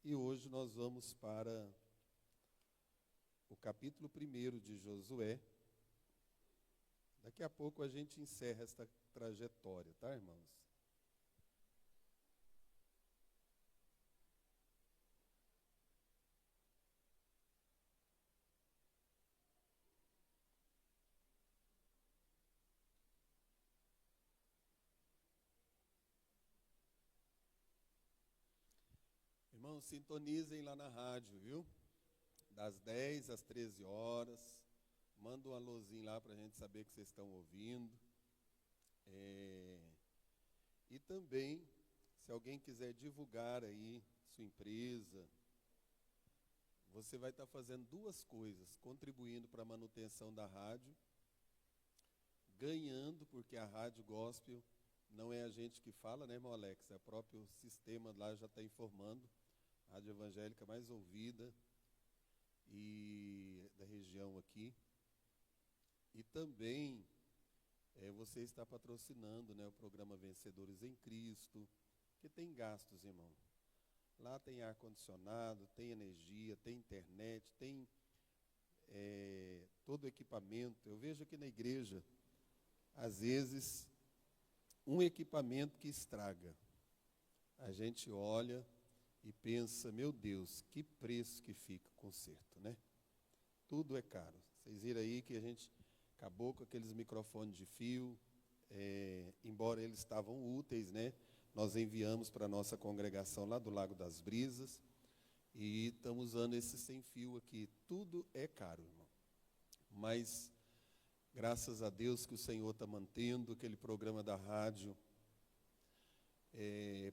E hoje nós vamos para o capítulo 1 de Josué. Daqui a pouco a gente encerra esta trajetória, tá, irmãos? Irmãos, sintonizem lá na rádio, viu? Das 10 às 13 horas. Manda um alôzinho lá para a gente saber que vocês estão ouvindo. E também, se alguém quiser divulgar aí sua empresa, você vai estar fazendo duas coisas: contribuindo para a manutenção da rádio, ganhando, porque a rádio gospel não é a gente que fala, né, irmão Alex? É o próprio sistema lá já está informando. A rádio evangélica mais ouvida e da região aqui. E também você está patrocinando, né, o programa Vencedores em Cristo, que tem gastos, irmão. Lá tem ar-condicionado, tem energia, tem internet, tem todo o equipamento. Eu vejo aqui na igreja, às vezes, um equipamento que estraga. A gente olha e pensa, meu Deus, que preço que fica o conserto, né? Tudo é caro. Vocês viram aí que a gente acabou com aqueles microfones de fio, embora eles estavam úteis, né? Nós enviamos para a nossa congregação lá do Lago das Brisas e estamos usando esse sem fio aqui. Tudo é caro, irmão. Mas, graças a Deus que o Senhor está mantendo aquele programa da rádio.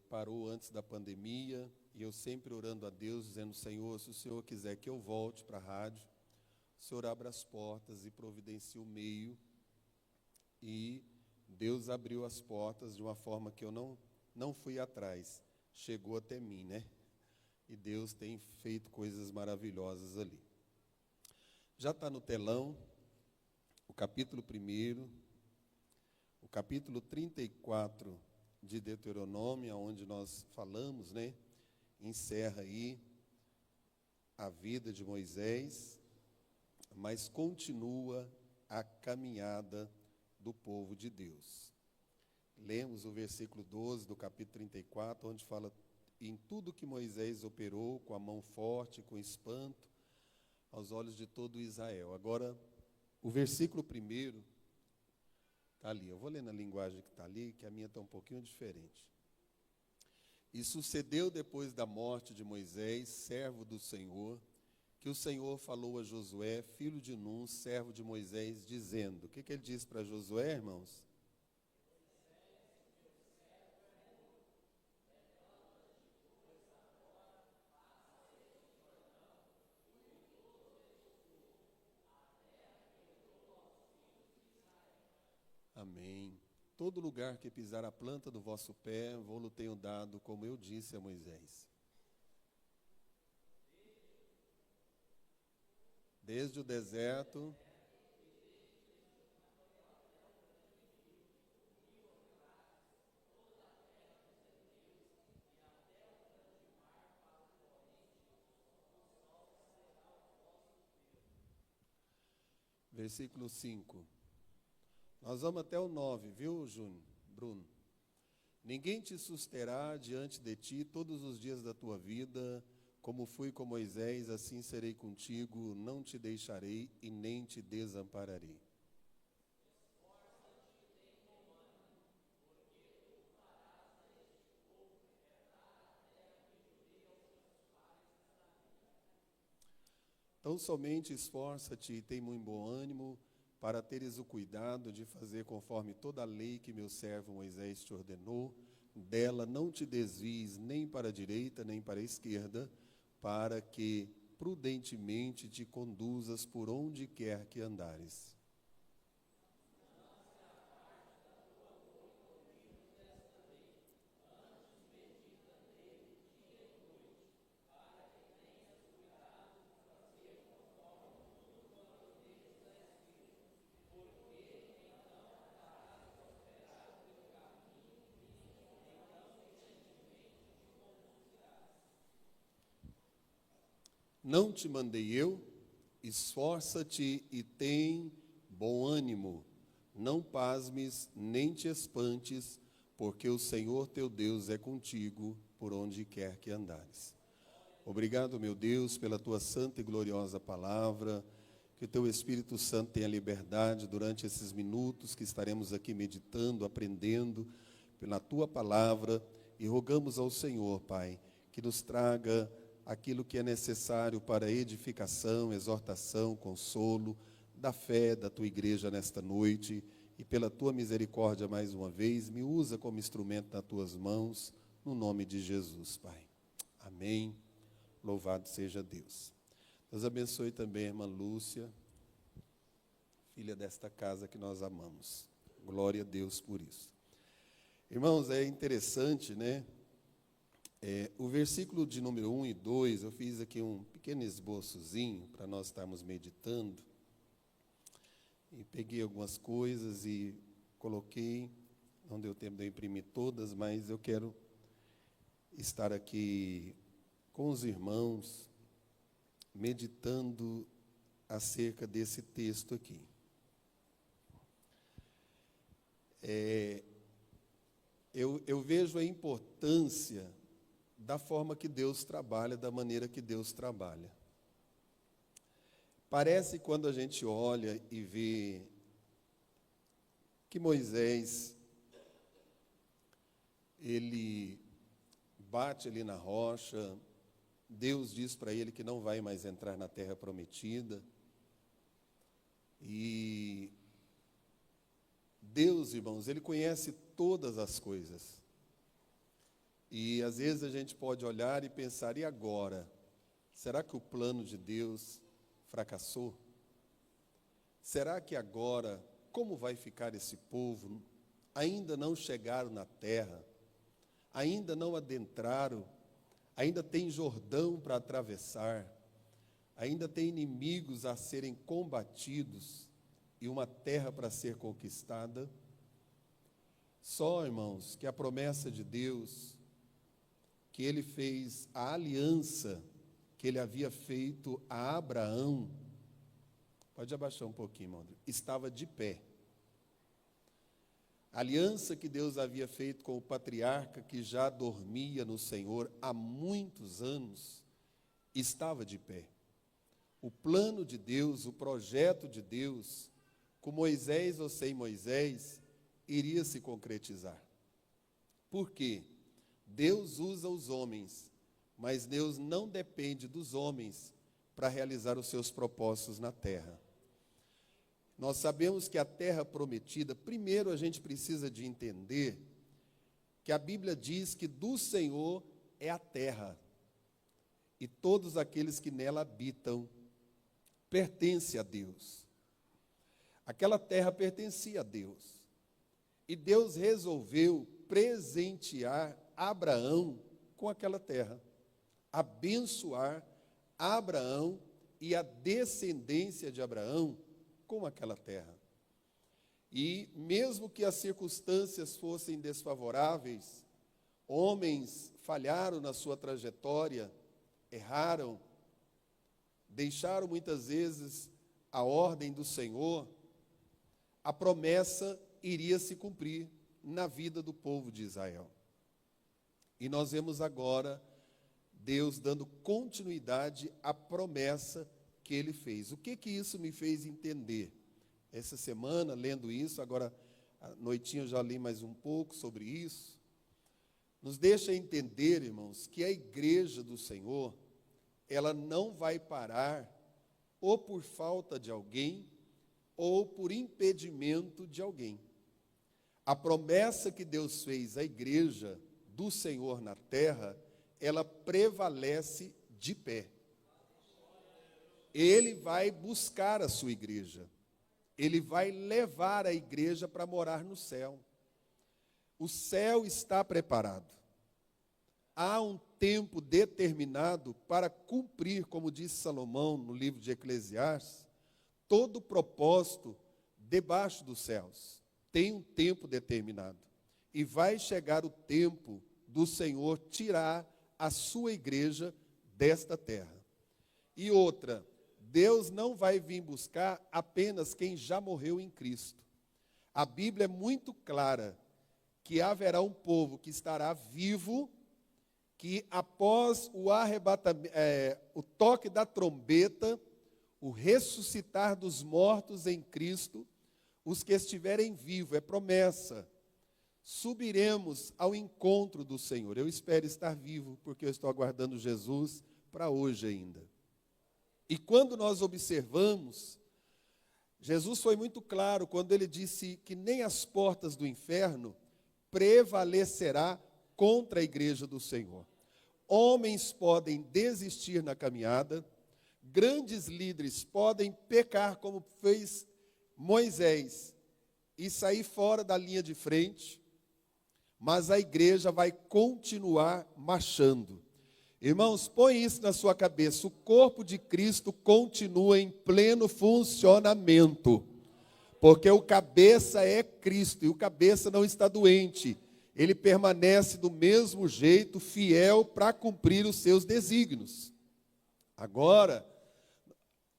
Parou antes da pandemia, e eu sempre orando a Deus, dizendo, Senhor, se o Senhor quiser que eu volte para a rádio, o Senhor abra as portas e providencie o meio. E Deus abriu as portas de uma forma que eu não fui atrás, chegou até mim, né? E Deus tem feito coisas maravilhosas ali. Já está no telão o capítulo 1, o capítulo 34 de Deuteronômio, onde nós falamos, né? Encerra aí a vida de Moisés, mas continua a caminhada do povo de Deus. Lemos o versículo 12 do capítulo 34, onde fala em tudo que Moisés operou com a mão forte, com espanto, aos olhos de todo Israel. Agora, o versículo 1 está ali. Eu vou ler na linguagem que está ali, que a minha está um pouquinho diferente. E sucedeu depois da morte de Moisés, servo do Senhor, que o Senhor falou a Josué, filho de Nun, servo de Moisés, dizendo, o que ele disse para Josué, irmãos? Amém. Todo lugar que pisar a planta do vosso pé, vou-lo tenho dado, como eu disse a Moisés. Desde o deserto versículo 5. Nós vamos até o 9, viu, Bruno? Ninguém te susterá diante de ti todos os dias da tua vida, como fui com Moisés, assim serei contigo, não te deixarei e nem te desampararei. Então somente esforça-te e tem muito bom ânimo, para teres o cuidado de fazer conforme toda a lei que meu servo Moisés te ordenou, dela não te desvies nem para a direita nem para a esquerda, para que prudentemente te conduzas por onde quer que andares. Não te mandei eu? Esforça-te e tem bom ânimo. Não pasmes, nem te espantes, porque o Senhor teu Deus é contigo por onde quer que andares. Obrigado, meu Deus, pela tua santa e gloriosa palavra. Que o teu Espírito Santo tenha liberdade durante esses minutos que estaremos aqui meditando, aprendendo pela tua palavra, e rogamos ao Senhor, Pai, que nos traga aquilo que é necessário para edificação, exortação, consolo da fé da tua igreja nesta noite, e pela tua misericórdia mais uma vez, me usa como instrumento nas tuas mãos, no nome de Jesus, Pai. Amém. Louvado seja Deus. Deus abençoe também a irmã Lúcia, filha desta casa que nós amamos. Glória a Deus por isso. Irmãos, é interessante, né? O versículo de número 1 e 2, eu fiz aqui um pequeno esboçozinho para nós estarmos meditando. E peguei algumas coisas e coloquei, não deu tempo de eu imprimir todas, mas eu quero estar aqui com os irmãos, meditando acerca desse texto aqui. Eu vejo a importância da forma que Deus trabalha, da maneira que Deus trabalha. Parece, quando a gente olha e vê que Moisés, ele bate ali na rocha, Deus diz para ele que não vai mais entrar na terra prometida. E Deus, irmãos, Ele conhece todas as coisas. E às vezes a gente pode olhar e pensar, e agora? Será que o plano de Deus fracassou? Será que agora, como vai ficar esse povo? Ainda não chegaram na terra, ainda não adentraram, ainda tem Jordão para atravessar, ainda tem inimigos a serem combatidos e uma terra para ser conquistada. Só, irmãos, que a promessa de Deus, que Ele fez, a aliança que Ele havia feito a Abraão, pode abaixar um pouquinho, irmão, estava de pé. A aliança que Deus havia feito com o patriarca que já dormia no Senhor há muitos anos, estava de pé. O plano de Deus, o projeto de Deus, com Moisés ou sem Moisés, iria se concretizar. Por quê? Deus usa os homens, mas Deus não depende dos homens para realizar os seus propósitos na terra. Nós sabemos que a terra prometida, primeiro a gente precisa de entender que a Bíblia diz que do Senhor é a terra, e todos aqueles que nela habitam pertencem a Deus. Aquela terra pertencia a Deus, e Deus resolveu presentear Abraão com aquela terra, abençoar Abraão e a descendência de Abraão com aquela terra. E mesmo que as circunstâncias fossem desfavoráveis, homens falharam na sua trajetória, erraram, deixaram muitas vezes a ordem do Senhor, a promessa iria se cumprir na vida do povo de Israel. E nós vemos agora Deus dando continuidade à promessa que Ele fez. O que isso me fez entender? Essa semana, lendo isso, agora à noitinha eu já li mais um pouco sobre isso, nos deixa entender, irmãos, que a igreja do Senhor, ela não vai parar ou por falta de alguém, ou por impedimento de alguém. A promessa que Deus fez à igreja do Senhor na terra, ela prevalece de pé. Ele vai buscar a sua igreja. Ele vai levar a igreja para morar no céu. O céu está preparado. Há um tempo determinado para cumprir, como disse Salomão no livro de Eclesiastes, todo o propósito debaixo dos céus. Tem um tempo determinado. E vai chegar o tempo do Senhor tirar a sua igreja desta terra. E outra, Deus não vai vir buscar apenas quem já morreu em Cristo. A Bíblia é muito clara que haverá um povo que estará vivo, que após o arrebatamento, o toque da trombeta, o ressuscitar dos mortos em Cristo, os que estiverem vivos, é promessa, subiremos ao encontro do Senhor. Eu espero estar vivo, porque eu estou aguardando Jesus para hoje ainda. E quando nós observamos, Jesus foi muito claro quando ele disse que nem as portas do inferno prevalecerá contra a igreja do Senhor. Homens podem desistir na caminhada, grandes líderes podem pecar como fez Moisés e sair fora da linha de frente, mas a igreja vai continuar marchando. Irmãos, põe isso na sua cabeça, o corpo de Cristo continua em pleno funcionamento, porque o cabeça é Cristo, e o cabeça não está doente, ele permanece do mesmo jeito, fiel para cumprir os seus desígnios. Agora,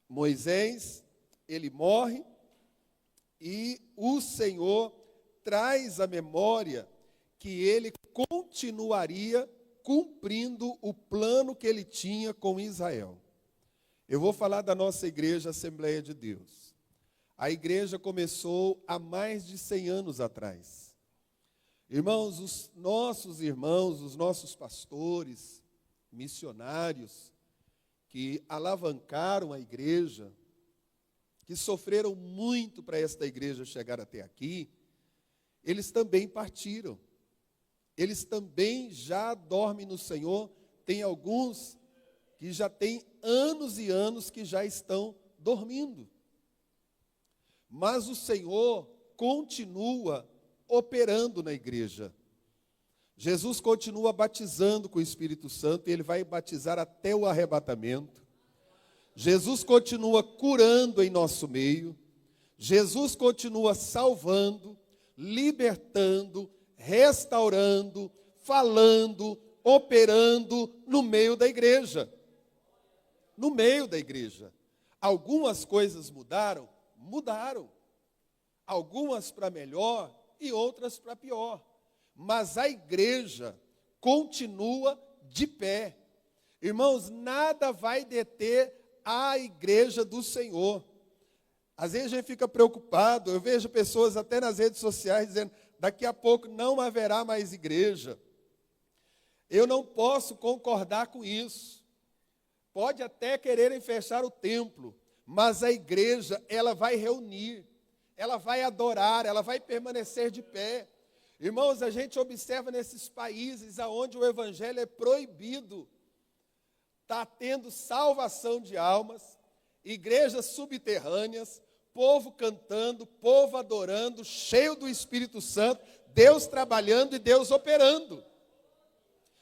Moisés, ele morre, e o Senhor traz à memória que ele continuaria cumprindo o plano que ele tinha com Israel. Eu vou falar da nossa igreja Assembleia de Deus. A igreja começou há mais de 100 anos atrás. Irmãos, os nossos pastores, missionários, que alavancaram a igreja, que sofreram muito para esta igreja chegar até aqui, eles também partiram. Eles também já dormem no Senhor. Tem alguns que já têm anos e anos que já estão dormindo. Mas o Senhor continua operando na igreja. Jesus continua batizando com o Espírito Santo e ele vai batizar até o arrebatamento. Jesus continua curando em nosso meio. Jesus continua salvando, libertando, restaurando, falando, operando no meio da igreja. No meio da igreja. Algumas coisas mudaram? Mudaram. Algumas para melhor e outras para pior. Mas a igreja continua de pé. Irmãos, nada vai deter a igreja do Senhor. Às vezes a gente fica preocupado, eu vejo pessoas até nas redes sociais dizendo, daqui a pouco não haverá mais igreja. Eu não posso concordar com isso. Pode até quererem fechar o templo, mas a igreja, ela vai reunir, ela vai adorar, ela vai permanecer de pé. Irmãos, a gente observa nesses países onde o evangelho é proibido, está tendo salvação de almas, igrejas subterrâneas, povo cantando, povo adorando, cheio do Espírito Santo, Deus trabalhando e Deus operando.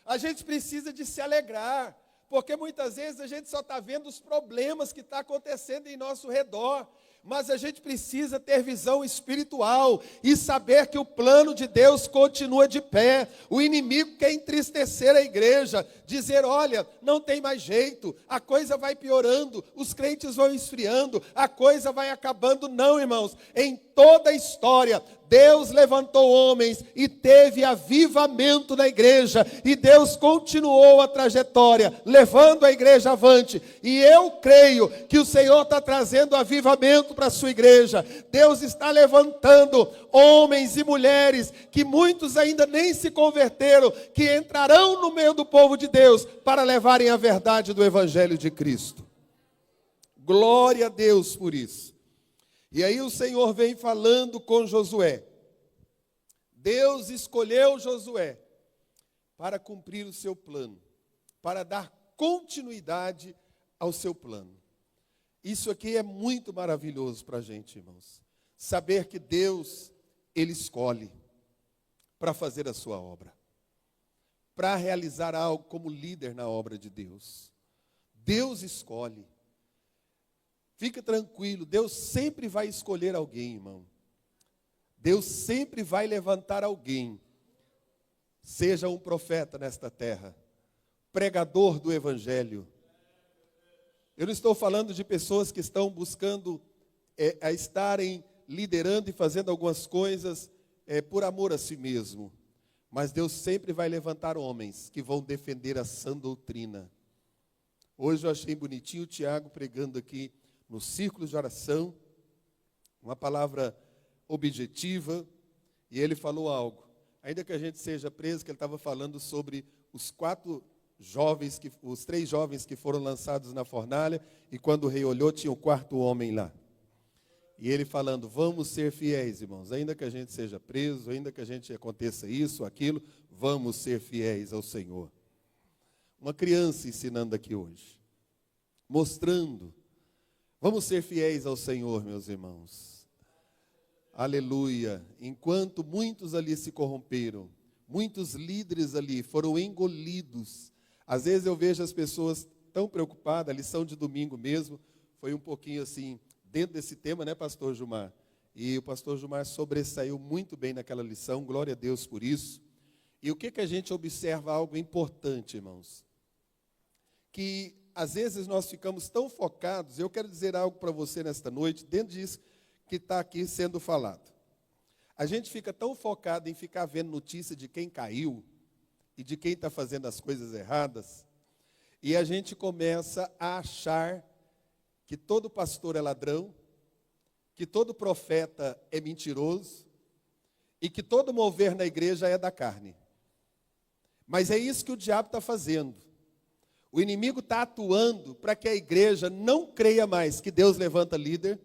A gente precisa de se alegrar, porque muitas vezes a gente só está vendo os problemas que estão acontecendo em nosso redor, mas a gente precisa ter visão espiritual e saber que o plano de Deus continua de pé. O inimigo quer entristecer a igreja, dizer, olha, não tem mais jeito, a coisa vai piorando, os crentes vão esfriando, a coisa vai acabando. Não, irmãos, em toda a história, Deus levantou homens e teve avivamento na igreja, e Deus continuou a trajetória, levando a igreja avante, e eu creio que o Senhor está trazendo avivamento para a sua igreja. Deus está levantando homens e mulheres, que muitos ainda nem se converteram, que entrarão no meio do povo de Deus, para levarem a verdade do Evangelho de Cristo. Glória a Deus por isso. E aí o Senhor vem falando com Josué. Deus escolheu Josué para cumprir o seu plano, para dar continuidade ao seu plano. Isso aqui é muito maravilhoso para a gente, irmãos. Saber que Deus, Ele escolhe para fazer a sua obra, para realizar algo como líder na obra de Deus. Deus escolhe. Fica tranquilo, Deus sempre vai escolher alguém, irmão. Deus sempre vai levantar alguém. Seja um profeta nesta terra, pregador do Evangelho. Eu não estou falando de pessoas que estão buscando a estarem liderando e fazendo algumas coisas por amor a si mesmo. Mas Deus sempre vai levantar homens que vão defender a sã doutrina. Hoje eu achei bonitinho o Tiago pregando aqui no círculo de oração, uma palavra objetiva, e ele falou algo. Ainda que a gente seja preso, que ele estava falando sobre os três jovens que foram lançados na fornalha, e quando o rei olhou, tinha o quarto homem lá. E ele falando, vamos ser fiéis, irmãos, ainda que a gente seja preso, ainda que a gente aconteça isso, aquilo, vamos ser fiéis ao Senhor. Uma criança ensinando aqui hoje, mostrando, vamos ser fiéis ao Senhor, meus irmãos. Aleluia. Enquanto muitos ali se corromperam, muitos líderes ali foram engolidos. Às vezes eu vejo as pessoas tão preocupadas, a lição de domingo mesmo, foi um pouquinho assim, dentro desse tema, né, pastor Gilmar? E o pastor Gilmar sobressaiu muito bem naquela lição, glória a Deus por isso. E o que a gente observa? Algo importante, irmãos. Que às vezes nós ficamos tão focados, eu quero dizer algo para você nesta noite, dentro disso que está aqui sendo falado. A gente fica tão focado em ficar vendo notícia de quem caiu e de quem está fazendo as coisas erradas, e a gente começa a achar que todo pastor é ladrão, que todo profeta é mentiroso e que todo mover na igreja é da carne. Mas é isso que o diabo está fazendo. O inimigo está atuando para que a igreja não creia mais que Deus levanta líder,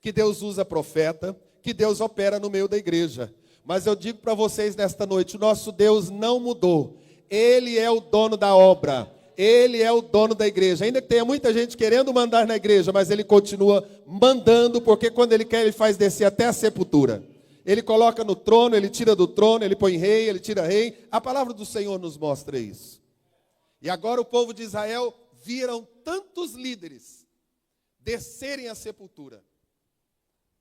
que Deus usa profeta, que Deus opera no meio da igreja. Mas eu digo para vocês nesta noite, o nosso Deus não mudou. Ele é o dono da obra. Ele é o dono da igreja. Ainda que tenha muita gente querendo mandar na igreja, mas ele continua mandando, porque quando ele quer, ele faz descer até a sepultura. Ele coloca no trono, ele tira do trono, ele põe rei, ele tira rei. A palavra do Senhor nos mostra isso. E agora o povo de Israel viram tantos líderes descerem à sepultura.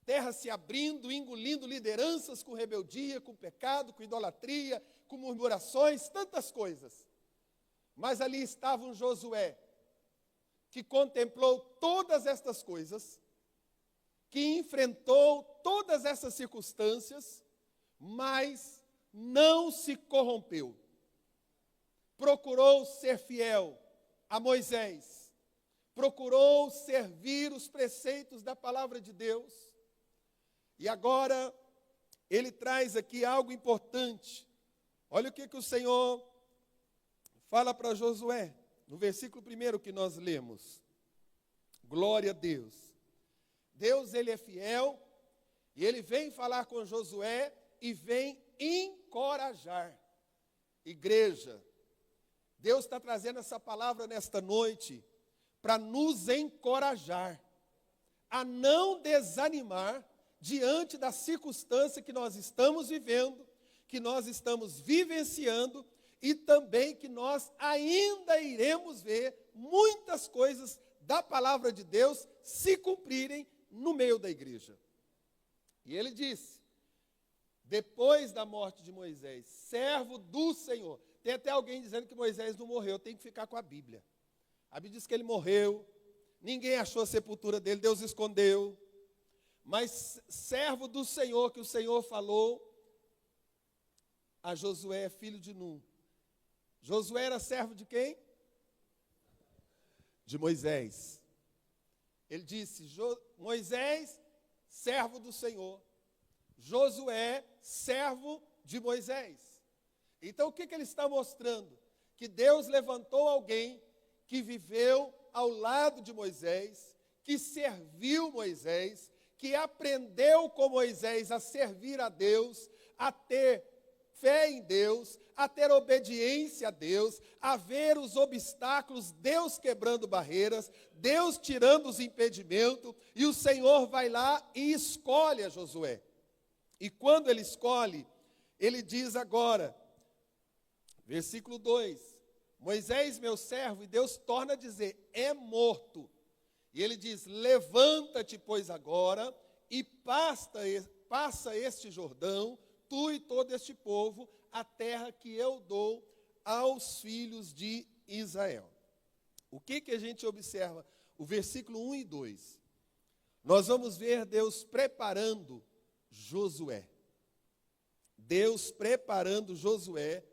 Terra se abrindo, engolindo lideranças com rebeldia, com pecado, com idolatria, com murmurações, tantas coisas. Mas ali estava um Josué, que contemplou todas estas coisas, que enfrentou todas essas circunstâncias, mas não se corrompeu. Procurou ser fiel a Moisés, procurou servir os preceitos da palavra de Deus, e agora ele traz aqui algo importante. Olha o que o Senhor fala para Josué, no versículo 1 que nós lemos. Glória a Deus. Deus, ele é fiel, e ele vem falar com Josué e vem encorajar. Igreja, Deus está trazendo essa palavra nesta noite para nos encorajar a não desanimar diante da circunstância que nós estamos vivendo, que nós estamos vivenciando, e também que nós ainda iremos ver muitas coisas da palavra de Deus se cumprirem no meio da igreja. E ele disse, depois da morte de Moisés, servo do Senhor. Tem até alguém dizendo que Moisés não morreu, tem que ficar com a Bíblia. A Bíblia diz que ele morreu, ninguém achou a sepultura dele, Deus escondeu. Mas servo do Senhor, que o Senhor falou a Josué, filho de Num. Josué era servo de quem? De Moisés. Ele disse, Moisés, servo do Senhor. Josué, servo de Moisés. Então o que ele está mostrando? Que Deus levantou alguém que viveu ao lado de Moisés, que serviu Moisés, que aprendeu com Moisés a servir a Deus, a ter fé em Deus, a ter obediência a Deus, a ver os obstáculos, Deus quebrando barreiras, Deus tirando os impedimentos, e o Senhor vai lá e escolhe a Josué. E quando ele escolhe, ele diz agora, versículo 2, Moisés, meu servo, e Deus torna a dizer, é morto. E ele diz, levanta-te, pois, agora, e passa este Jordão, tu e todo este povo, a terra que eu dou aos filhos de Israel. O que a gente observa? o versículo 1 e 2, nós vamos ver Deus preparando Josué. Deus preparando Josué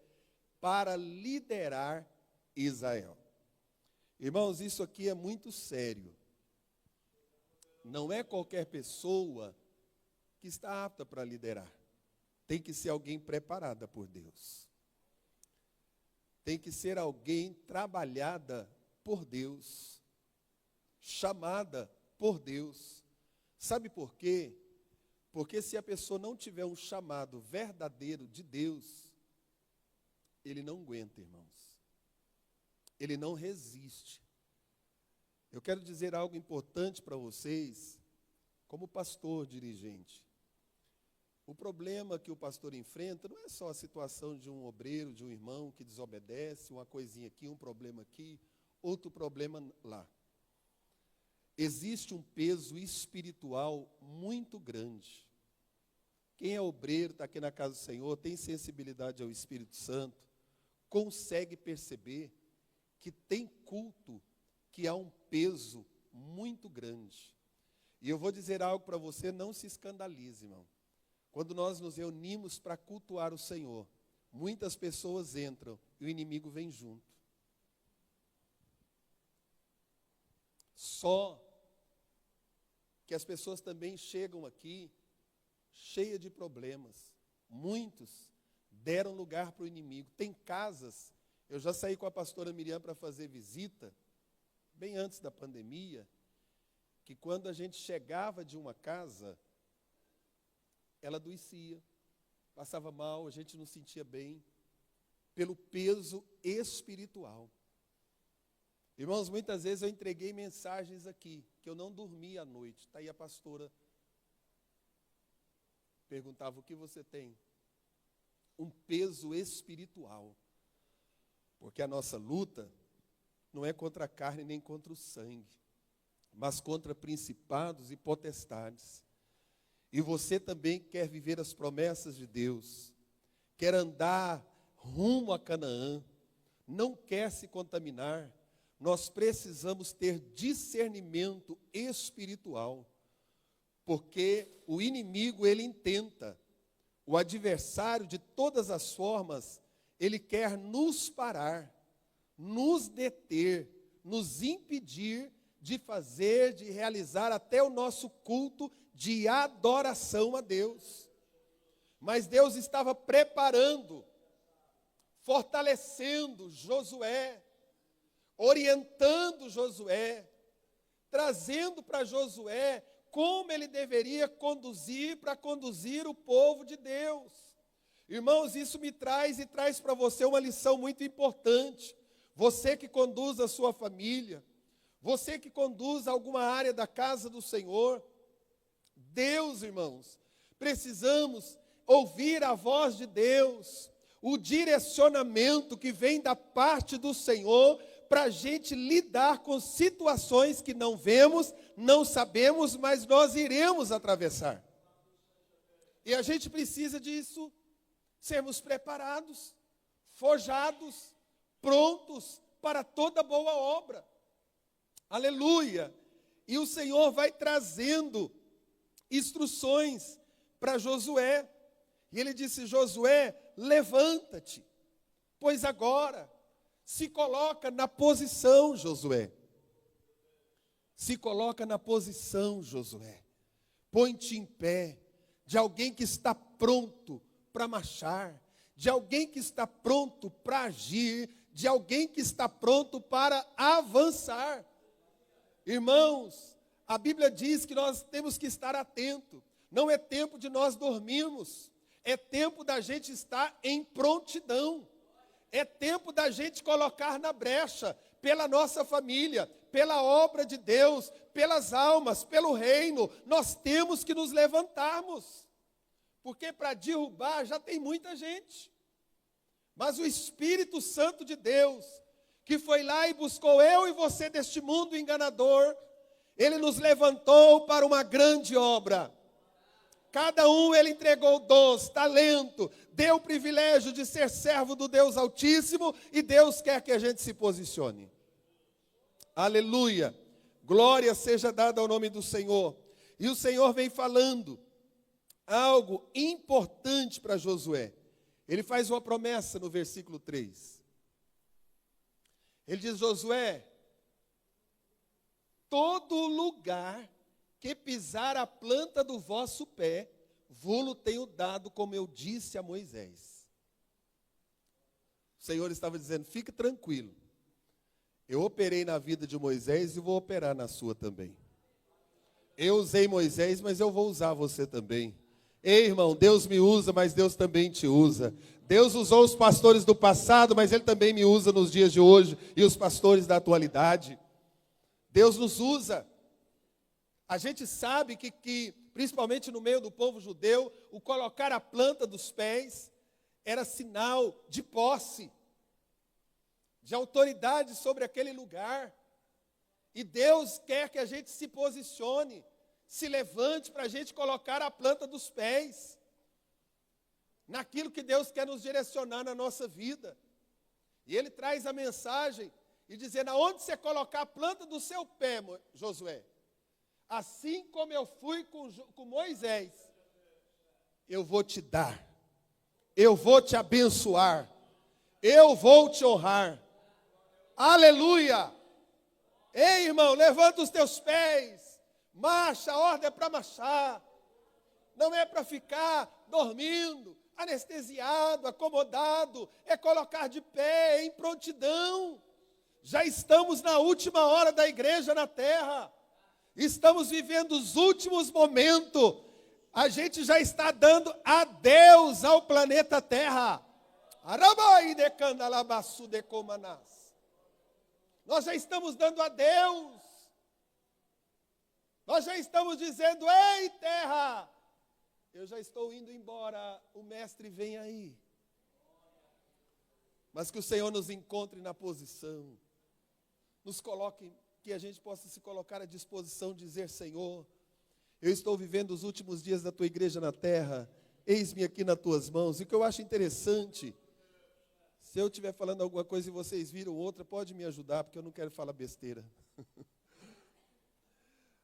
para liderar Israel. Irmãos, isso aqui é muito sério. Não é qualquer pessoa que está apta para liderar. Tem que ser alguém preparada por Deus. Tem que ser alguém trabalhada por Deus, chamada por Deus. Sabe por quê? Porque se a pessoa não tiver um chamado verdadeiro de Deus, ele não aguenta, irmãos. Ele não resiste. Eu quero dizer algo importante para vocês, como pastor dirigente. O problema que o pastor enfrenta não é só a situação de um obreiro, de um irmão que desobedece, uma coisinha aqui, um problema aqui, outro problema lá. Existe um peso espiritual muito grande. Quem é obreiro, está aqui na casa do Senhor, tem sensibilidade ao Espírito Santo, consegue perceber que tem culto que há um peso muito grande. E eu vou dizer algo para você, não se escandalize, irmão. Quando nós nos reunimos para cultuar o Senhor, muitas pessoas entram e o inimigo vem junto. Só que as pessoas também chegam aqui cheias de problemas. Muitos deram lugar para o inimigo. Tem casas, eu já saí com a pastora Miriam para fazer visita, bem antes da pandemia, que quando a gente chegava de uma casa, ela adoecia, passava mal, a gente não sentia bem, pelo peso espiritual. Irmãos, muitas vezes eu entreguei mensagens aqui, que eu não dormia à noite. Está aí a pastora, perguntava, o que você tem? Um peso espiritual. Porque a nossa luta não é contra a carne nem contra o sangue, mas contra principados e potestades. E você também quer viver as promessas de Deus, quer andar rumo a Canaã, não quer se contaminar. Nós precisamos ter discernimento espiritual, porque o inimigo, ele intenta, o adversário, de todas as formas, ele quer nos parar, nos deter, nos impedir de fazer, de realizar até o nosso culto de adoração a Deus. Mas Deus estava preparando, fortalecendo Josué, orientando Josué, trazendo para Josué como ele deveria conduzir para conduzir o povo de Deus. Irmãos, isso me traz e traz para você uma lição muito importante. Você que conduz a sua família, você que conduz alguma área da casa do Senhor, Deus, irmãos, precisamos ouvir a voz de Deus, o direcionamento que vem da parte do Senhor, para a gente lidar com situações que não vemos, não sabemos, mas nós iremos atravessar. E a gente precisa disso, sermos preparados, forjados, prontos para toda boa obra. Aleluia! E o Senhor vai trazendo instruções para Josué. E ele disse, Josué, levanta-te, pois agora se coloca na posição, Josué. Se coloca na posição, Josué. Põe-te em pé, de alguém que está pronto para marchar, de alguém que está pronto para agir, de alguém que está pronto para avançar. Irmãos, a Bíblia diz que nós temos que estar atentos. Não é tempo de nós dormirmos, é tempo da gente estar em prontidão. É tempo da gente colocar na brecha pela nossa família, pela obra de Deus, pelas almas, pelo reino. Nós temos que nos levantarmos, porque para derrubar já tem muita gente. Mas o Espírito Santo de Deus, que foi lá e buscou eu e você deste mundo enganador, ele nos levantou para uma grande obra. Cada um ele entregou dons, talento, deu o privilégio de ser servo do Deus Altíssimo, e Deus quer que a gente se posicione. Aleluia! Glória seja dada ao nome do Senhor. E o Senhor vem falando algo importante para Josué. Ele faz uma promessa no versículo 3. Ele diz: Josué, todo lugar que pisar a planta do vosso pé, vô-lo tenho dado, como eu disse a Moisés. O Senhor estava dizendo: fique tranquilo. Eu operei na vida de Moisés e vou operar na sua também. Eu usei Moisés, mas eu vou usar você também. Ei, irmão, Deus me usa, mas Deus também te usa. Deus usou os pastores do passado, mas Ele também me usa nos dias de hoje e os pastores da atualidade. Deus nos usa. A gente sabe que principalmente no meio do povo judeu, o colocar a planta dos pés era sinal de posse, de autoridade sobre aquele lugar. E Deus quer que a gente se posicione, se levante para a gente colocar a planta dos pés naquilo que Deus quer nos direcionar na nossa vida. E Ele traz a mensagem e dizendo: aonde você colocar a planta do seu pé, Josué, assim como eu fui com Moisés, eu vou te dar, eu vou te abençoar, eu vou te honrar. Aleluia! Ei, irmão, levanta os teus pés, marcha, a ordem é para marchar, não é para ficar dormindo, anestesiado, acomodado, é colocar de pé, em prontidão. Já estamos na última hora da igreja na terra, estamos vivendo os últimos momentos, a gente já está dando adeus ao planeta Terra. Arabai de candalabaçu de comanás. Nós já estamos dando adeus. Nós já estamos dizendo: ei, terra, eu já estou indo embora, o mestre vem aí. Mas que o Senhor nos encontre na posição, nos coloque, que a gente possa se colocar à disposição de dizer: Senhor, eu estou vivendo os últimos dias da tua igreja na terra, eis-me aqui nas tuas mãos. E o que eu acho interessante, se eu estiver falando alguma coisa e vocês viram outra, pode me ajudar, porque eu não quero falar besteira.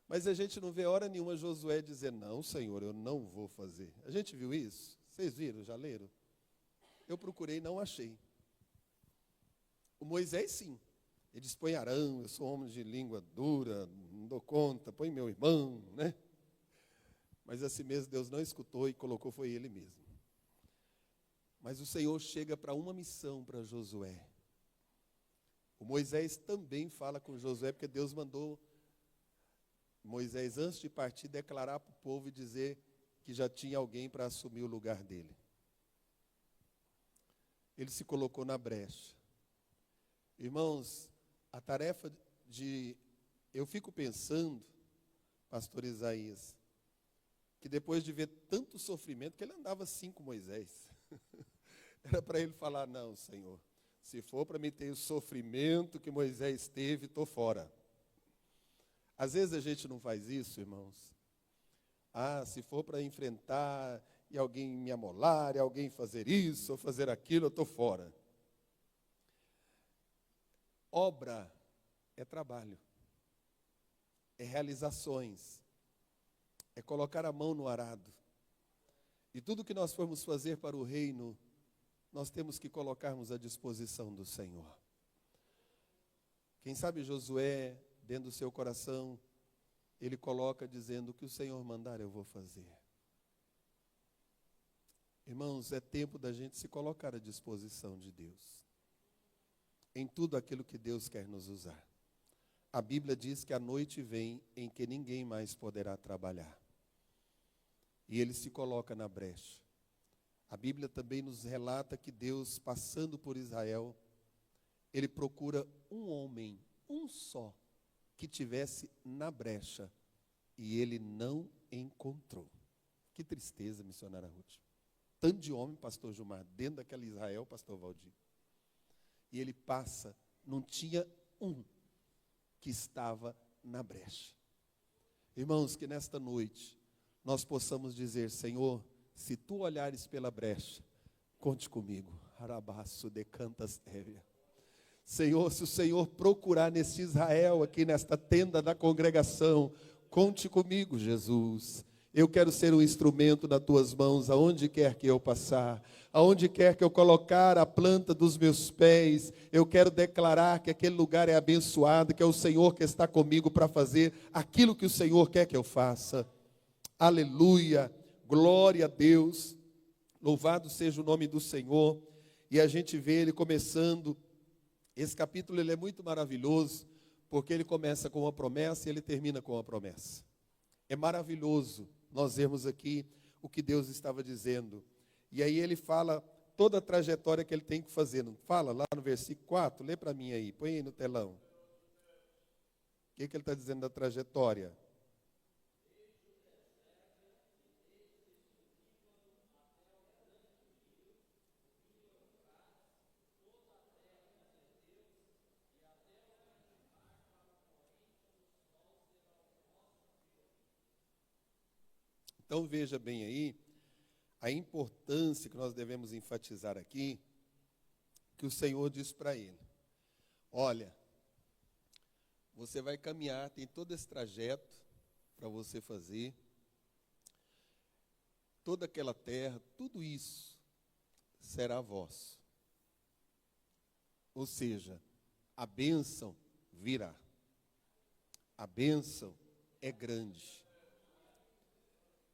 Mas a gente não vê hora nenhuma Josué dizer: não, Senhor, eu não vou fazer. A gente viu isso? Vocês viram, já leram? Eu procurei e não achei. O Moisés, sim. Ele diz: põe Arão, eu sou homem de língua dura, não dou conta, põe meu irmão, né? Mas assim mesmo Deus não escutou e colocou, foi ele mesmo. Mas o Senhor chega para uma missão para Josué. O Moisés também fala com Josué, porque Deus mandou Moisés, antes de partir, declarar para o povo e dizer que já tinha alguém para assumir o lugar dele. Ele se colocou na brecha. Irmãos, a tarefa eu fico pensando, pastor Isaías, que depois de ver tanto sofrimento, que ele andava assim com Moisés, era para ele falar: não, Senhor, se for para mim ter o sofrimento que Moisés teve, estou fora. Às vezes a gente não faz isso, irmãos. Se for para enfrentar e alguém me amolar, e alguém fazer isso ou fazer aquilo, eu estou fora. Obra é trabalho, é realizações, é colocar a mão no arado. E tudo que nós formos fazer para o reino, nós temos que colocarmos à disposição do Senhor. Quem sabe Josué, dentro do seu coração, ele coloca dizendo: o que o Senhor mandar eu vou fazer. Irmãos, é tempo da gente se colocar à disposição de Deus, em tudo aquilo que Deus quer nos usar. A Bíblia diz que a noite vem em que ninguém mais poderá trabalhar. E ele se coloca na brecha. A Bíblia também nos relata que Deus, passando por Israel, ele procura um homem, um só, que tivesse na brecha, e ele não encontrou. Que tristeza, missionária Ruth. Tanto de homem, pastor Gilmar, dentro daquela Israel, pastor Valdir. E ele passa, não tinha um que estava na brecha. Irmãos, que nesta noite nós possamos dizer: Senhor, se tu olhares pela brecha, conte comigo. Arabaço de cantas tévia. Senhor, se o Senhor procurar neste Israel, aqui nesta tenda da congregação, conte comigo, Jesus. Eu quero ser um instrumento nas tuas mãos, aonde quer que eu passar, aonde quer que eu colocar a planta dos meus pés, eu quero declarar que aquele lugar é abençoado, que é o Senhor que está comigo para fazer aquilo que o Senhor quer que eu faça. Aleluia, glória a Deus, louvado seja o nome do Senhor. E a gente vê ele começando, esse capítulo ele é muito maravilhoso, porque ele começa com uma promessa e ele termina com uma promessa. É maravilhoso nós vemos aqui o que Deus estava dizendo. E aí ele fala toda a trajetória que ele tem que fazer. Não fala lá no versículo 4? Lê para mim aí, põe aí no telão. O que ele está dizendo da trajetória? Então veja bem aí a importância que nós devemos enfatizar aqui, que o Senhor diz para ele: olha, você vai caminhar, tem todo esse trajeto para você fazer, toda aquela terra, tudo isso será vosso. Ou seja, a bênção virá. A bênção é grande.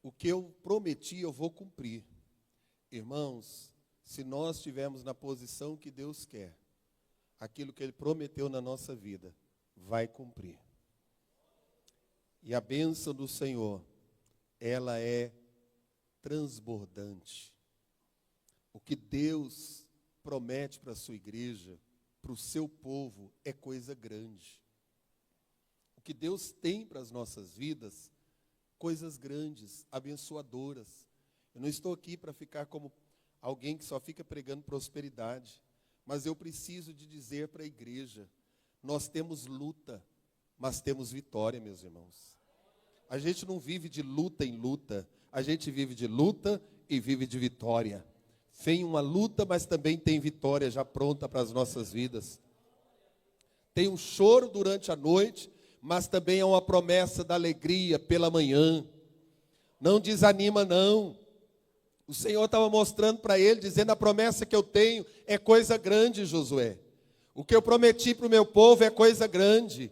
O que eu prometi, eu vou cumprir. Irmãos, se nós estivermos na posição que Deus quer, aquilo que Ele prometeu na nossa vida, vai cumprir. E a bênção do Senhor, ela é transbordante. O que Deus promete para a sua igreja, para o seu povo, é coisa grande. O que Deus tem para as nossas vidas, coisas grandes, abençoadoras. Eu não estou aqui para ficar como alguém que só fica pregando prosperidade, mas eu preciso de dizer para a igreja, nós temos luta, mas temos vitória, meus irmãos. A gente não vive de luta em luta, a gente vive de luta e vive de vitória. Vem uma luta, mas também tem vitória já pronta para as nossas vidas. Tem um choro durante a noite, mas também é uma promessa da alegria pela manhã. Não desanima, não. O Senhor estava mostrando para ele, dizendo: a promessa que eu tenho é coisa grande, Josué. O que eu prometi para o meu povo é coisa grande.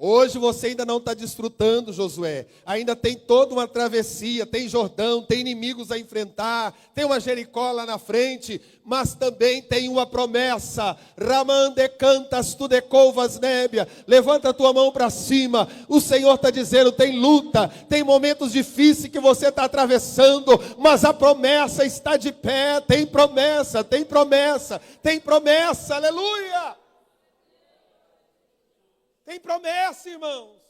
Hoje você ainda não está desfrutando, Josué. Ainda tem toda uma travessia, tem Jordão, tem inimigos a enfrentar, tem uma Jericó lá na frente, mas também tem uma promessa. Ramande cantas tu de couvas nébia. Levanta a tua mão para cima. O Senhor está dizendo: tem luta, tem momentos difíceis que você está atravessando, mas a promessa está de pé. Tem promessa, tem promessa, tem promessa. Aleluia! Tem promessa, irmãos.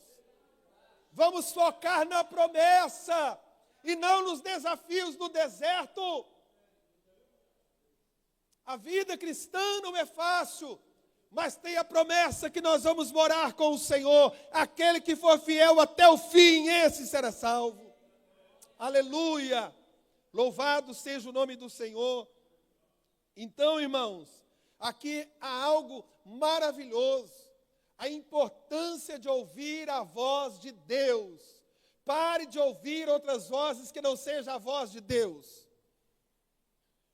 Vamos focar na promessa e não nos desafios do deserto. A vida cristã não é fácil, mas tem a promessa que nós vamos morar com o Senhor. Aquele que for fiel até o fim, esse será salvo. Aleluia! Louvado seja o nome do Senhor. Então, irmãos, aqui há algo maravilhoso. A importância de ouvir a voz de Deus. Pare de ouvir outras vozes que não seja a voz de Deus.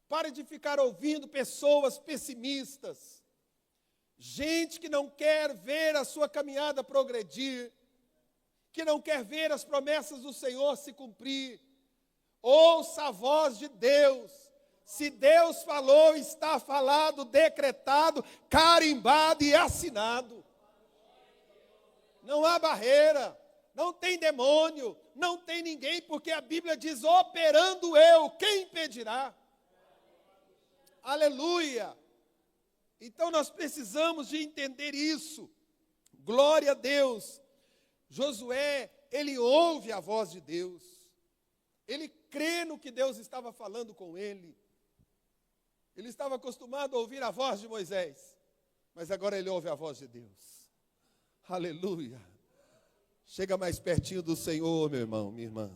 Pare de ficar ouvindo pessoas pessimistas. Gente que não quer ver a sua caminhada progredir. Que não quer ver as promessas do Senhor se cumprir. Ouça a voz de Deus. Se Deus falou, está falado, decretado, carimbado e assinado. Não há barreira, não tem demônio, não tem ninguém, porque a Bíblia diz: operando eu, quem impedirá? Aleluia! Então nós precisamos de entender isso. Glória a Deus. Josué, ele ouve a voz de Deus. Ele crê no que Deus estava falando com ele. Ele estava acostumado a ouvir a voz de Moisés, mas agora ele ouve a voz de Deus. Aleluia. Chega mais pertinho do Senhor, meu irmão, minha irmã.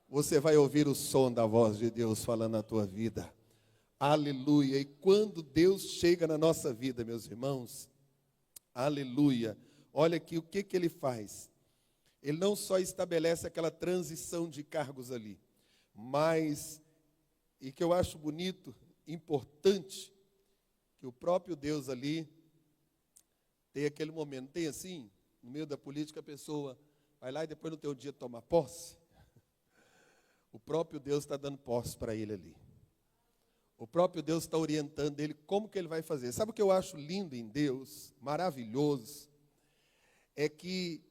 Você vai ouvir o som da voz de Deus falando na tua vida. Aleluia. E quando Deus chega na nossa vida, meus irmãos, Aleluia. Olha aqui o que ele faz. Ele não só estabelece aquela transição de cargos ali, mas, e que eu acho bonito, importante, que o próprio Deus ali tem aquele momento. Tem assim, no meio da política, a pessoa vai lá e depois não tem o dia de tomar posse. O próprio Deus está dando posse para ele ali. O próprio Deus está orientando ele como que ele vai fazer. Sabe o que eu acho lindo em Deus, maravilhoso? É que,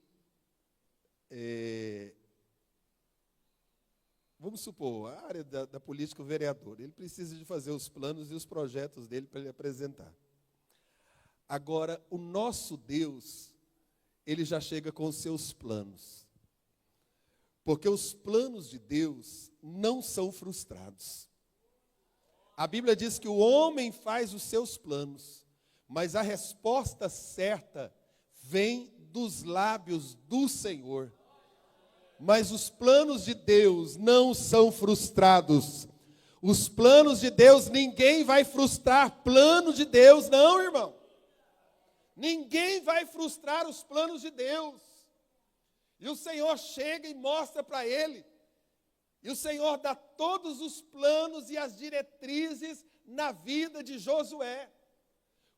vamos supor, a área da política, o vereador, ele precisa de fazer os planos e os projetos dele para ele apresentar. Agora, o nosso Deus, ele já chega com os seus planos. Porque os planos de Deus não são frustrados. A Bíblia diz que o homem faz os seus planos, mas a resposta certa vem dos lábios do Senhor. Mas os planos de Deus não são frustrados. Os planos de Deus, ninguém vai frustrar plano de Deus, não, irmão. Ninguém vai frustrar os planos de Deus. E o Senhor chega e mostra para ele. E o Senhor dá todos os planos e as diretrizes na vida de Josué.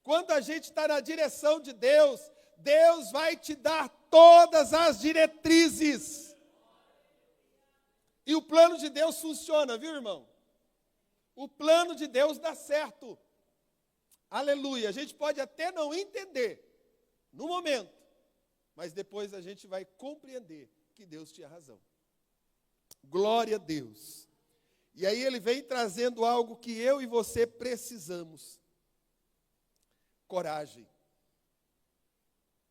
Quando a gente está na direção de Deus, Deus vai te dar todas as diretrizes. E o plano de Deus funciona, viu, irmão? O plano de Deus dá certo. Aleluia. A gente pode até não entender no momento, mas depois a gente vai compreender que Deus tinha razão. Glória a Deus. E aí ele vem trazendo algo que eu e você precisamos. Coragem.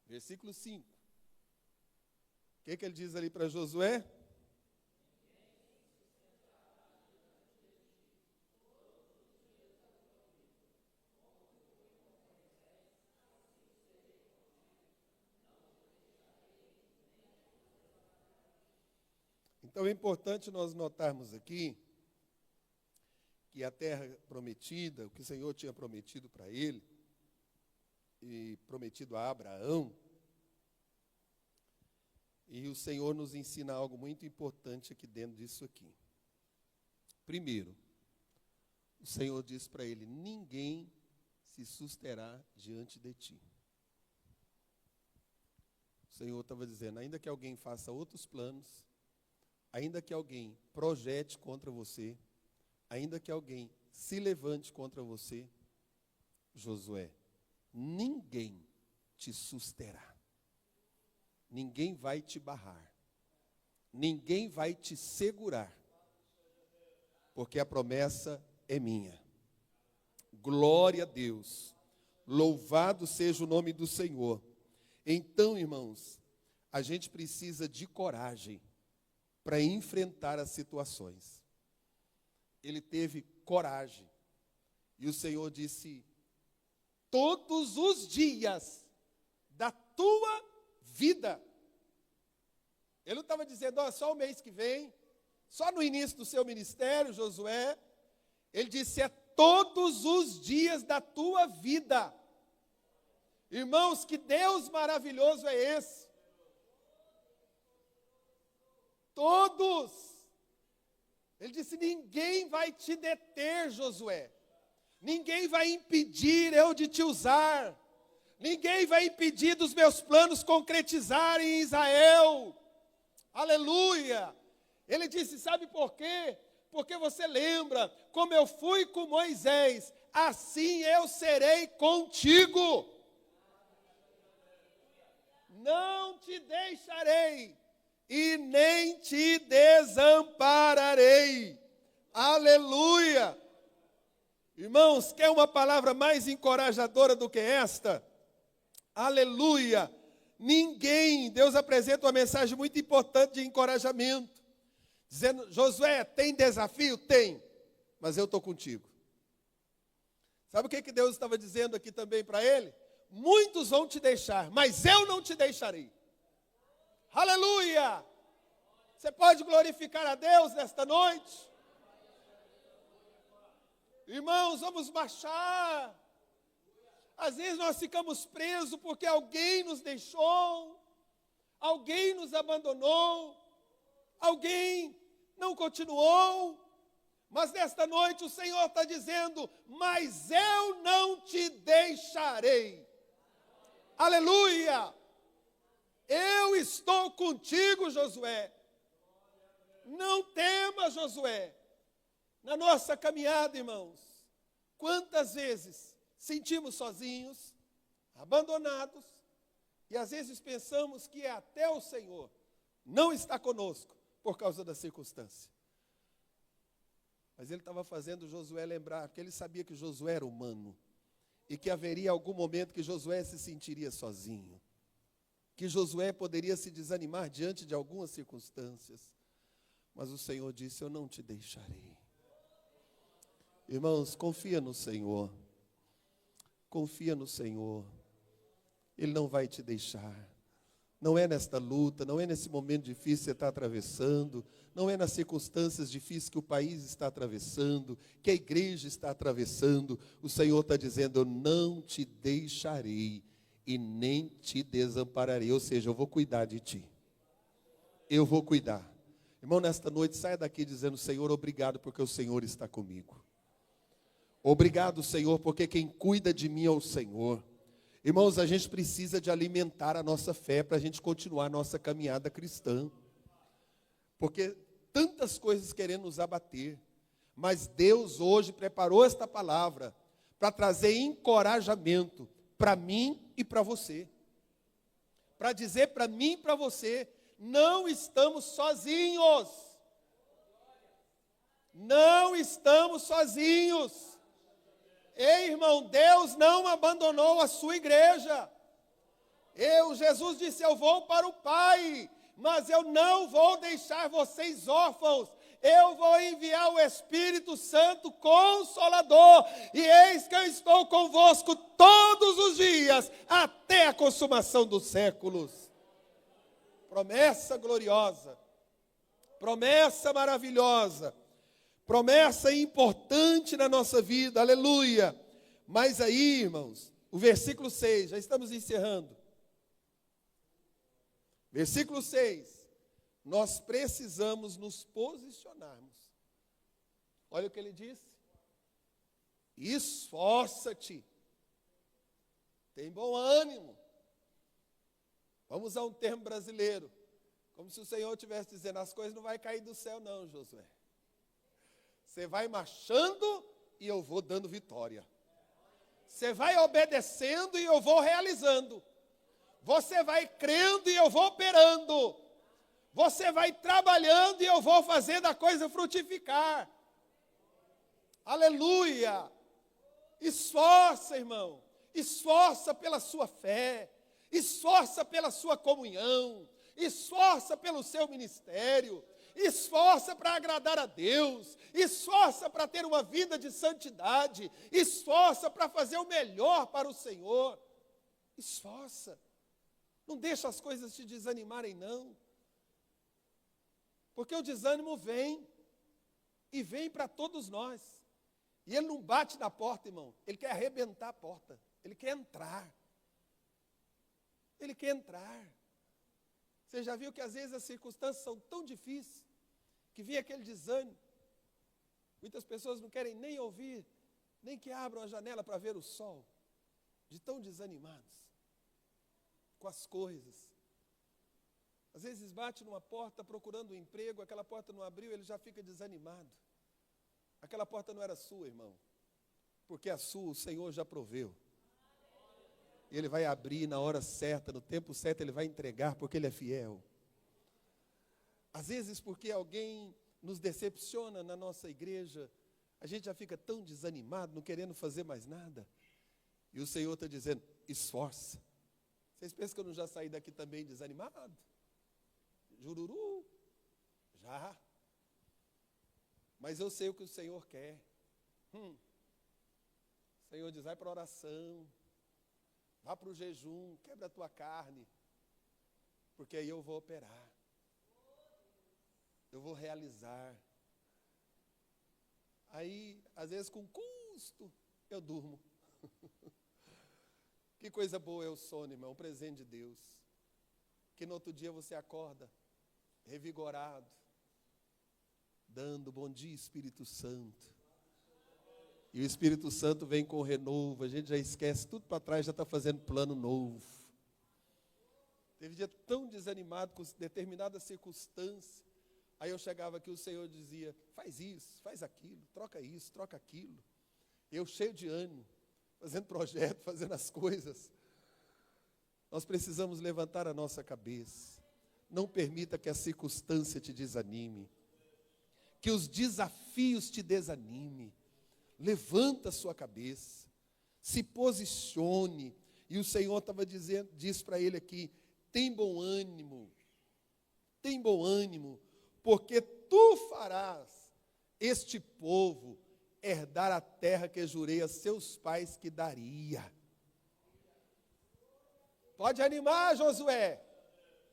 Versículo 5. O que ele diz ali para Josué? Então é importante nós notarmos aqui que a terra prometida, o que o Senhor tinha prometido para ele, e prometido a Abraão, e o Senhor nos ensina algo muito importante aqui dentro disso aqui. Primeiro, o Senhor diz para ele: ninguém se susterá diante de ti. O Senhor estava dizendo, ainda que alguém faça outros planos, ainda que alguém projete contra você, ainda que alguém se levante contra você, Josué, ninguém te susterá. Ninguém vai te barrar. Ninguém vai te segurar. Porque a promessa é minha. Glória a Deus. Louvado seja o nome do Senhor. Então, irmãos, a gente precisa de coragem para enfrentar as situações. Ele teve coragem. E o Senhor disse: todos os dias da tua vida. Ele não estava dizendo, só o mês que vem, só no início do seu ministério, Josué. Ele disse, é todos os dias da tua vida. Irmãos, que Deus maravilhoso é esse. Todos. Ele disse, ninguém vai te deter, Josué. Ninguém vai impedir eu de te usar. Ninguém vai impedir dos meus planos concretizarem em Israel. Aleluia. Ele disse, sabe por quê? Porque você lembra, como eu fui com Moisés, assim eu serei contigo. Não te deixarei e nem te desampararei. Aleluia. Irmãos, quer uma palavra mais encorajadora do que esta? Aleluia. Ninguém, Deus apresenta uma mensagem muito importante de encorajamento, dizendo, Josué, tem desafio? Tem, mas eu estou contigo. Sabe o que Deus estava dizendo aqui também para ele? Muitos vão te deixar, mas eu não te deixarei. Aleluia! Você pode glorificar a Deus nesta noite? Irmãos, vamos marchar. Às vezes nós ficamos presos porque alguém nos deixou, alguém nos abandonou, alguém não continuou. Mas nesta noite o Senhor está dizendo: mas eu não te deixarei. Aleluia! Eu estou contigo, Josué. Não temas, Josué. Na nossa caminhada, irmãos, quantas vezes sentimos sozinhos, abandonados, e às vezes pensamos que até o Senhor não está conosco por causa da circunstância. Mas ele estava fazendo Josué lembrar, porque ele sabia que Josué era humano, e que haveria algum momento que Josué se sentiria sozinho, que Josué poderia se desanimar diante de algumas circunstâncias. Mas o Senhor disse: eu não te deixarei. Irmãos, confia no Senhor. Confia no Senhor. Ele não vai te deixar. Não é nesta luta, não é nesse momento difícil que você está atravessando, não é nas circunstâncias difíceis que o país está atravessando, que a igreja está atravessando. O Senhor está dizendo: eu não te deixarei e nem te desampararei. Ou seja, eu vou cuidar de ti. Eu vou cuidar. Irmão, nesta noite, saia daqui dizendo: Senhor, obrigado porque o Senhor está comigo. Obrigado, Senhor, porque quem cuida de mim é o Senhor. Irmãos, a gente precisa de alimentar a nossa fé para a gente continuar a nossa caminhada cristã. Porque tantas coisas querem nos abater. Mas Deus hoje preparou esta palavra para trazer encorajamento para mim e para você. Para dizer para mim e para você: não estamos sozinhos. Não estamos sozinhos. Ei, irmão, Deus não abandonou a sua igreja. Jesus disse: eu vou para o Pai, mas eu não vou deixar vocês órfãos. Eu vou enviar o Espírito Santo Consolador, e eis que eu estou convosco todos os dias, até a consumação dos séculos. Promessa gloriosa, promessa maravilhosa, promessa importante na nossa vida, aleluia. Mas aí, irmãos, o versículo 6, já estamos encerrando. Versículo 6, nós precisamos nos posicionarmos. Olha o que ele disse: esforça-te, tem bom ânimo. Vamos usar um termo brasileiro, como se o Senhor estivesse dizendo: as coisas não vão cair do céu não, Josué. Você vai marchando e eu vou dando vitória. Você vai obedecendo e eu vou realizando. Você vai crendo e eu vou operando. Você vai trabalhando e eu vou fazendo a coisa frutificar. Aleluia! Esforça, irmão. Esforça pela sua fé. Esforça pela sua comunhão. Esforça pelo seu ministério. Esforça para agradar a Deus. Esforça para ter uma vida de santidade. Esforça para fazer o melhor para o Senhor. Esforça. Não deixa as coisas te desanimarem, não. Porque o desânimo vem. E vem para todos nós. E ele não bate na porta, irmão. Ele quer arrebentar a porta. Ele quer entrar. Ele quer entrar. Você já viu que às vezes as circunstâncias são tão difíceis, que vem aquele desânimo. Muitas pessoas não querem nem ouvir, nem que abram a janela para ver o sol, de tão desanimados com as coisas. Às vezes bate numa porta procurando um emprego, aquela porta não abriu, ele já fica desanimado. Aquela porta não era sua, irmão, porque a sua o Senhor já proveu. Ele vai abrir na hora certa, no tempo certo ele vai entregar, porque ele é fiel. Às vezes porque alguém nos decepciona na nossa igreja, a gente já fica tão desanimado, não querendo fazer mais nada. E o Senhor está dizendo: esforça. Vocês pensam que eu não já saí daqui também desanimado? Jururu? Já. Mas eu sei o que o Senhor quer. O Senhor diz: vai para a oração. Vá para o jejum, quebra a tua carne, porque aí eu vou operar, eu vou realizar. Aí, às vezes com custo, eu durmo. Que coisa boa é o sono, irmão, um presente de Deus. Que no outro dia você acorda revigorado, dando bom dia, Espírito Santo. E o Espírito Santo vem com renovo, a gente já esquece tudo para trás, já está fazendo plano novo. Teve dia tão desanimado com determinada circunstância. Aí eu chegava aqui, o Senhor dizia, faz isso, faz aquilo, troca isso, troca aquilo. Eu cheio de ânimo, fazendo projeto, fazendo as coisas. Nós precisamos levantar a nossa cabeça. Não permita que a circunstância te desanime. Que os desafios te desanime. Levanta a sua cabeça. Se posicione. E o Senhor estava dizendo, diz para ele aqui, tem bom ânimo, porque tu farás este povo herdar a terra que jurei a seus pais que daria. Pode animar, Josué,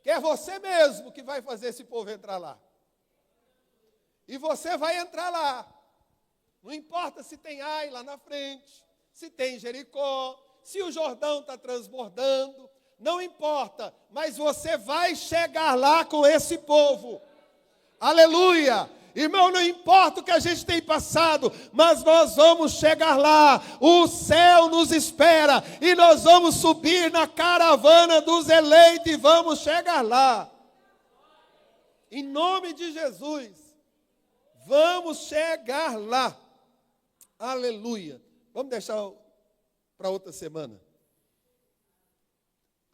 que é você mesmo que vai fazer esse povo entrar lá. E você vai entrar lá. Não importa se tem Ai lá na frente, se tem Jericó, se o Jordão está transbordando, não importa, mas você vai chegar lá com esse povo. Aleluia! Irmão, não importa o que a gente tem passado, mas nós vamos chegar lá. O céu nos espera e nós vamos subir na caravana dos eleitos e vamos chegar lá. Em nome de Jesus, vamos chegar lá. Aleluia! Vamos deixar para outra semana.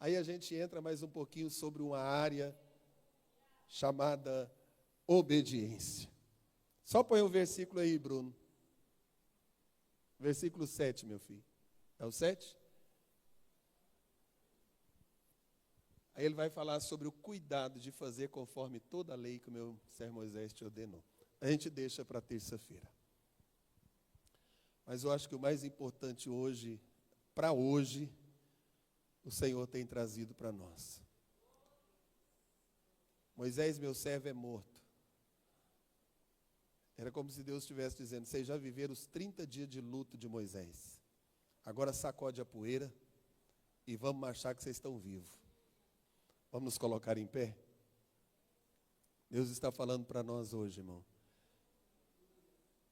Aí a gente entra mais um pouquinho sobre uma área chamada obediência. Só põe o versículo aí, Bruno. Versículo 7, meu filho. É o 7? Aí ele vai falar sobre o cuidado de fazer conforme toda a lei que o meu servo Moisés te ordenou. A gente deixa para terça-feira. Mas eu acho que o mais importante hoje, para hoje, o Senhor tem trazido para nós. Moisés, meu servo, é morto. Era como se Deus estivesse dizendo, vocês já viveram os 30 dias de luto de Moisés. Agora sacode a poeira e vamos marchar que vocês estão vivos. Vamos nos colocar em pé? Deus está falando para nós hoje, irmão.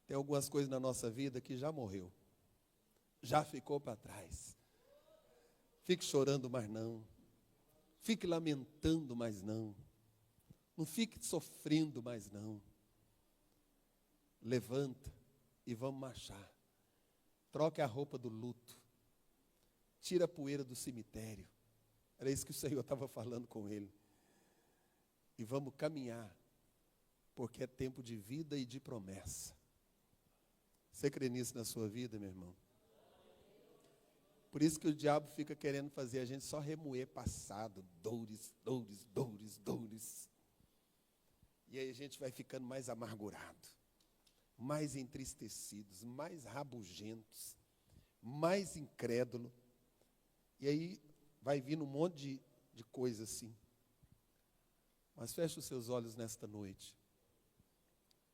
Tem algumas coisas na nossa vida que já morreu. Já ficou para trás. Fique chorando mais não. Fique lamentando mais não. Não fique sofrendo mais não. Levanta e vamos marchar. Troque a roupa do luto. Tira a poeira do cemitério. Era isso que o Senhor estava falando com ele. E vamos caminhar, porque é tempo de vida e de promessa. Você crê nisso na sua vida, meu irmão? Por isso que o diabo fica querendo fazer a gente só remoer passado, dores. E aí a gente vai ficando mais amargurado, mais entristecidos, mais rabugentos, mais incrédulo. E aí vai vindo um monte de coisa assim. Mas fecha os seus olhos nesta noite,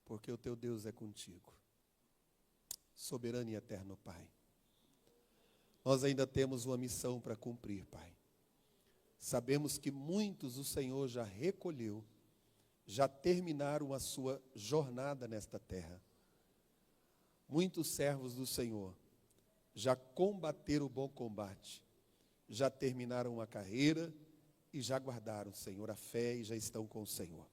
porque o teu Deus é contigo. Soberano e eterno Pai. Nós ainda temos uma missão para cumprir, Pai. Sabemos que muitos o Senhor já recolheu, já terminaram a sua jornada nesta terra. Muitos servos do Senhor já combateram o bom combate, já terminaram a carreira e já guardaram, Senhor, a fé e já estão com o Senhor.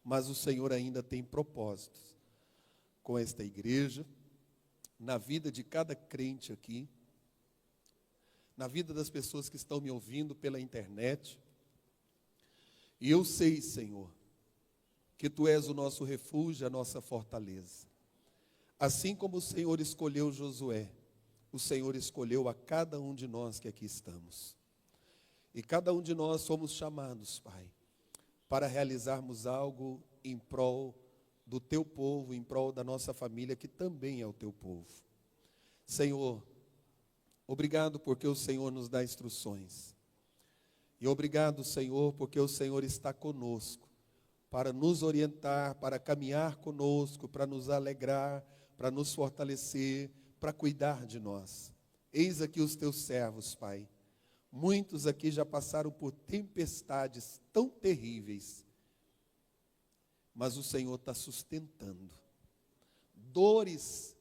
Mas o Senhor ainda tem propósitos com esta igreja, na vida de cada crente aqui, na vida das pessoas que estão me ouvindo pela internet. E eu sei, Senhor, que Tu és o nosso refúgio, a nossa fortaleza. Assim como o Senhor escolheu Josué, o Senhor escolheu a cada um de nós que aqui estamos. E cada um de nós somos chamados, Pai, para realizarmos algo em prol do Teu povo, em prol da nossa família, que também é o Teu povo. Senhor, obrigado porque o Senhor nos dá instruções. E obrigado, Senhor, porque o Senhor está conosco, para nos orientar, para caminhar conosco, para nos alegrar, para nos fortalecer, para cuidar de nós. Eis aqui os teus servos, Pai. Muitos aqui já passaram por tempestades tão terríveis, mas o Senhor está sustentando. Dores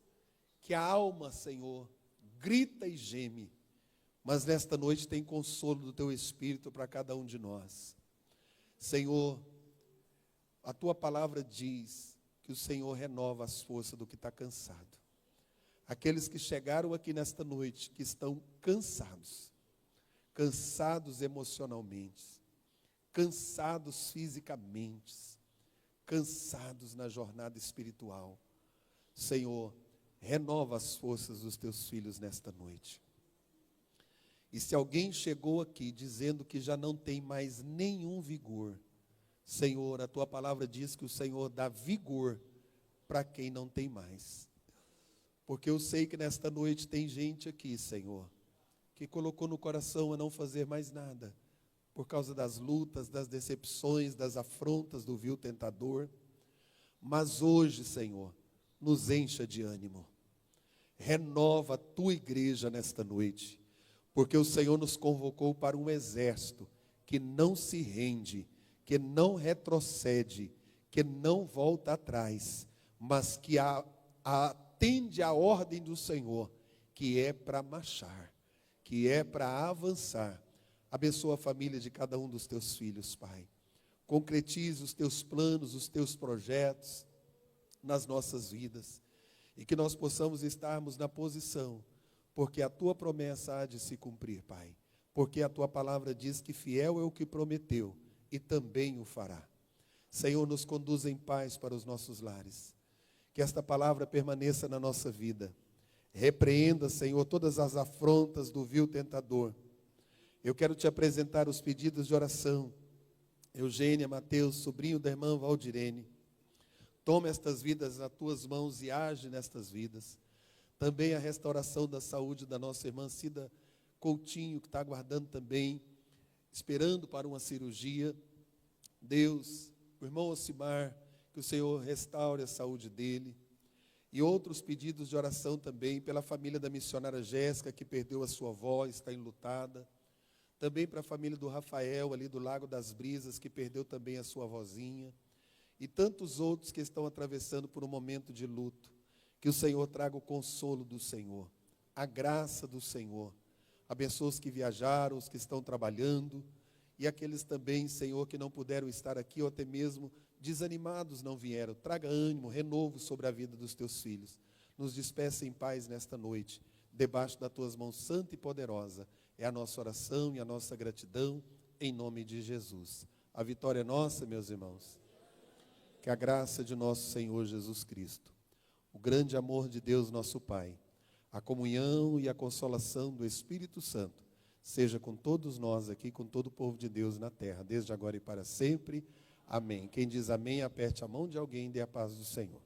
que a alma, Senhor, grita e geme, mas nesta noite tem consolo do Teu Espírito para cada um de nós. Senhor, a Tua palavra diz que o Senhor renova as forças do que está cansado. Aqueles que chegaram aqui nesta noite, que estão cansados emocionalmente, cansados fisicamente, cansados na jornada espiritual. Senhor, renova as forças dos teus filhos nesta noite. E se alguém chegou aqui dizendo que já não tem mais nenhum vigor, Senhor, a tua palavra diz que o Senhor dá vigor para quem não tem mais. Porque eu sei que nesta noite tem gente aqui, Senhor, que colocou no coração a não fazer mais nada, por causa das lutas, das decepções, das afrontas do vil tentador. Mas hoje, Senhor, nos encha de ânimo. Renova a tua igreja nesta noite, porque o Senhor nos convocou para um exército que não se rende, que não retrocede, que não volta atrás, mas que atende à ordem do Senhor, que é para marchar, que é para avançar. Abençoa a família de cada um dos teus filhos, Pai. Concretize os teus planos, os teus projetos nas nossas vidas. E que nós possamos estarmos na posição, porque a tua promessa há de se cumprir, Pai. Porque a tua palavra diz que fiel é o que prometeu e também o fará. Senhor, nos conduz em paz para os nossos lares. Que esta palavra permaneça na nossa vida. Repreenda, Senhor, todas as afrontas do vil tentador. Eu quero te apresentar os pedidos de oração. Eugênia, Mateus, sobrinho da irmã Valdirene. Toma estas vidas nas tuas mãos e age nestas vidas. Também a restauração da saúde da nossa irmã Cida Coutinho, que está aguardando também, esperando para uma cirurgia. Deus, o irmão Ocimar, que o Senhor restaure a saúde dele. E outros pedidos de oração também pela família da missionária Jéssica, que perdeu a sua avó, está enlutada. Também para a família do Rafael, ali do Lago das Brisas, que perdeu também a sua avózinha. E tantos outros que estão atravessando por um momento de luto. Que o Senhor traga o consolo do Senhor, a graça do Senhor. Abençoa os que viajaram, os que estão trabalhando. E aqueles também, Senhor, que não puderam estar aqui ou até mesmo desanimados não vieram. Traga ânimo, renovo sobre a vida dos teus filhos. Nos despeça em paz nesta noite, debaixo das tuas mãos santa e poderosa. É a nossa oração e a nossa gratidão, em nome de Jesus. A vitória é nossa, meus irmãos. Que a graça de nosso Senhor Jesus Cristo, o grande amor de Deus nosso Pai, a comunhão e a consolação do Espírito Santo, seja com todos nós aqui, com todo o povo de Deus na terra, desde agora e para sempre. Amém. Quem diz amém, aperte a mão de alguém e dê a paz do Senhor.